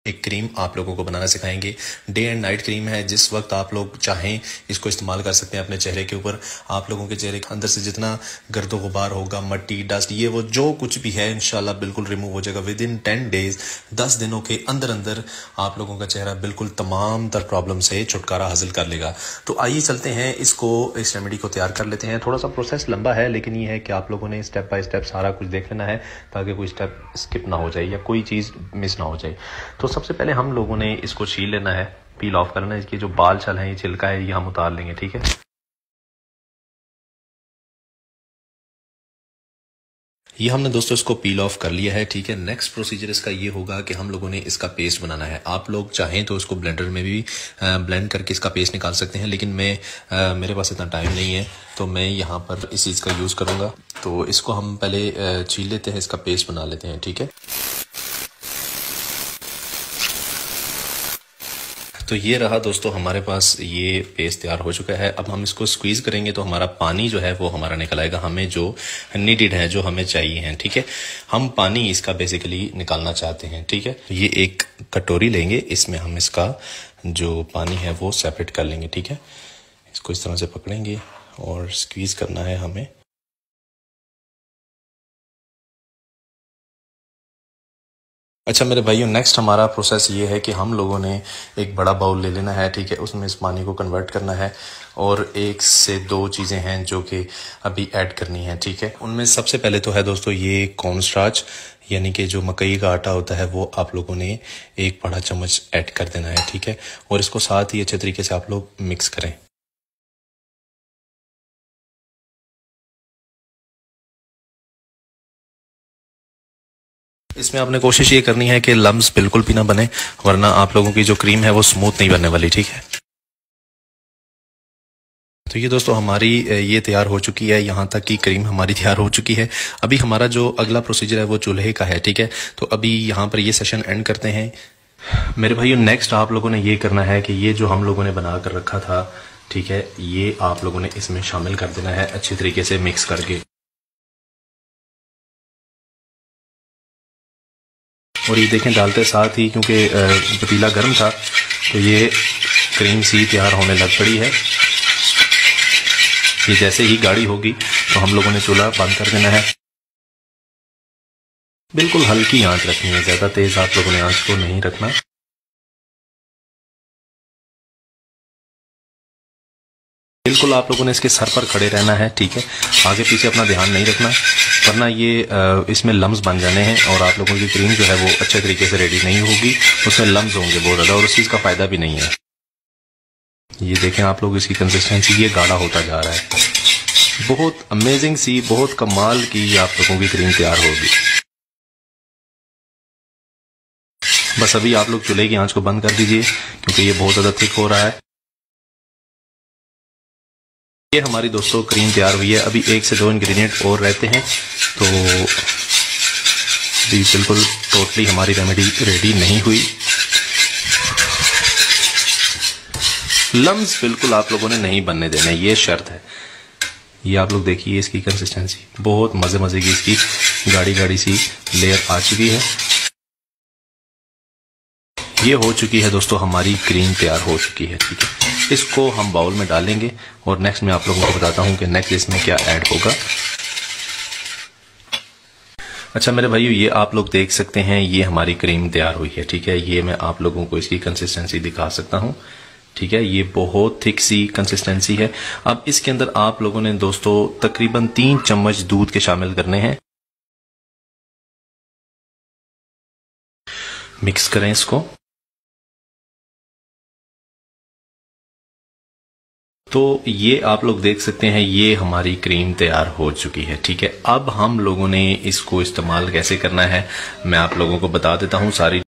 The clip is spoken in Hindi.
एक क्रीम आप लोगों को बनाना सिखाएंगे। डे एंड नाइट क्रीम है, जिस वक्त आप लोग चाहें इसको इस्तेमाल कर सकते हैं अपने चेहरे के ऊपर। आप लोगों के चेहरे के अंदर से जितना गर्दो गुबार होगा, मट्टी, डस्ट, ये वो जो कुछ भी है इंशाल्लाह बिल्कुल रिमूव हो जाएगा विद इन 10 डेज। 10 दिनों के अंदर अंदर आप लोगों का चेहरा बिल्कुल तमाम तर प्रॉब्लम से छुटकारा हासिल कर लेगा। तो आइए चलते हैं, इस रेमेडी को तैयार कर लेते हैं। थोड़ा सा प्रोसेस लंबा है, लेकिन ये है कि आप लोगों ने स्टेप बाय स्टेप सारा कुछ देख लेना है ताकि कोई स्टेप स्किप ना हो जाए या कोई चीज़ मिस ना हो जाए। तो सबसे पहले हम लोगों ने इसको छील लेना है, पील ऑफ करना है। इसके जो बाल छल हैं, ये छिलका है, ये हम उतार लेंगे। ठीक है, ये हमने दोस्तों इसको पील ऑफ कर लिया है। ठीक है, नेक्स्ट प्रोसीजर इसका ये होगा कि हम लोगों ने इसका पेस्ट बनाना है। आप लोग चाहें तो इसको ब्लेंडर में भी ब्लेंड करके इसका पेस्ट निकाल सकते हैं, लेकिन मेरे पास इतना टाइम नहीं है, तो मैं यहाँ पर इस चीज़ का यूज़ करूँगा। तो इसको हम पहले छील लेते हैं, इसका पेस्ट बना लेते हैं। ठीक है, तो ये रहा दोस्तों, हमारे पास ये पेस्ट तैयार हो चुका है। अब हम इसको स्क्वीज करेंगे तो हमारा पानी जो है वो हमारा निकल आएगा, हमें जो नीडेड है, जो हमें चाहिए है। ठीक है, हम पानी इसका बेसिकली निकालना चाहते हैं। ठीक है, ये एक कटोरी लेंगे, इसमें हम इसका जो पानी है वो सेपरेट कर लेंगे। ठीक है, इसको इस तरह से पकड़ेंगे और स्क्वीज करना है हमें। अच्छा मेरे भाइयों, नेक्स्ट हमारा प्रोसेस ये है कि हम लोगों ने एक बड़ा बाउल ले लेना है। ठीक है, उसमें इस पानी को कन्वर्ट करना है और 1 से 2 चीज़ें हैं जो कि अभी ऐड करनी है। ठीक है, उनमें सबसे पहले तो है दोस्तों ये कॉर्न स्टार्च, यानी कि जो मकई का आटा होता है, वो आप लोगों ने 1 बड़ा चम्मच ऐड कर देना है। ठीक है, और इसको साथ ही अच्छे तरीके से आप लोग मिक्स करें। इसमें आपने कोशिश ये करनी है कि लम्स बिल्कुल भी ना बने, वरना आप लोगों की जो क्रीम है वो स्मूथ नहीं बनने वाली। ठीक है, तो ये दोस्तों हमारी ये तैयार हो चुकी है, यहाँ तक की क्रीम हमारी तैयार हो चुकी है। अभी हमारा जो अगला प्रोसीजर है वो चूल्हे का है। ठीक है, तो अभी यहाँ पर ये सेशन एंड करते हैं। मेरे भाइयों, नेक्स्ट आप लोगों ने ये करना है कि ये जो हम लोगों ने बना कर रखा था, ठीक है, ये आप लोगों ने इसमें शामिल कर देना है अच्छी तरीके से मिक्स करके। और ये देखें, डालते साथ ही, क्योंकि पतीला गर्म था, तो ये क्रीम सी तैयार होने लग पड़ी है। ये जैसे ही गाढ़ी होगी तो हम लोगों ने चूल्हा बंद कर देना है। बिल्कुल हल्की आंच रखनी है, ज़्यादा तेज आप लोगों ने आंच को नहीं रखना। बिल्कुल आप लोगों ने इसके सर पर खड़े रहना है। ठीक है, आगे पीछे अपना ध्यान नहीं रखना, वरना ये इसमें लम्स बन जाने हैं और आप लोगों की क्रीम जो है वो अच्छे तरीके से रेडी नहीं होगी, उसमें लम्स होंगे बहुत ज़्यादा और उस चीज़ का फ़ायदा भी नहीं है। ये देखें आप लोग, इसकी कंसिस्टेंसी ये गाढ़ा होता जा रहा है। बहुत अमेजिंग सी, बहुत कमाल की आप लोगों की क्रीम तैयार होगी। बस अभी आप लोग चूल्हे की आंच को बंद कर दीजिए, क्योंकि ये बहुत ज़्यादा थिक हो रहा है। ये हमारी दोस्तों क्रीम तैयार हुई है। अभी 1 से 2 इंग्रेडिएंट और रहते हैं, तो भी बिल्कुल टोटली हमारी रेमेडी रेडी नहीं हुई। लम्स बिल्कुल आप लोगों ने नहीं बनने देने, ये शर्त है। ये आप लोग देखिए, इसकी कंसिस्टेंसी बहुत मजे मजे की, इसकी गाढ़ी गाढ़ी सी लेयर आ चुकी है। ये हो चुकी है दोस्तों, हमारी क्रीम तैयार हो चुकी है। ठीक है, इसको हम बाउल में डालेंगे और नेक्स्ट मैं आप लोगों को बताता हूं कि नेक्स्ट इसमें क्या ऐड होगा। अच्छा मेरे भाइयों, ये आप लोग देख सकते हैं, ये हमारी क्रीम तैयार हुई है। ठीक है, ये मैं आप लोगों को इसकी कंसिस्टेंसी दिखा सकता हूं। ठीक है, ये बहुत थिक सी कंसिस्टेंसी है। अब इसके अंदर आप लोगों ने दोस्तों तकरीबन 3 चम्मच दूध के शामिल करने हैं। मिक्स करें इसको। तो ये आप लोग देख सकते हैं, ये हमारी क्रीम तैयार हो चुकी है। ठीक है, अब हम लोगों ने इसको इस्तेमाल कैसे करना है मैं आप लोगों को बता देता हूँ। सारी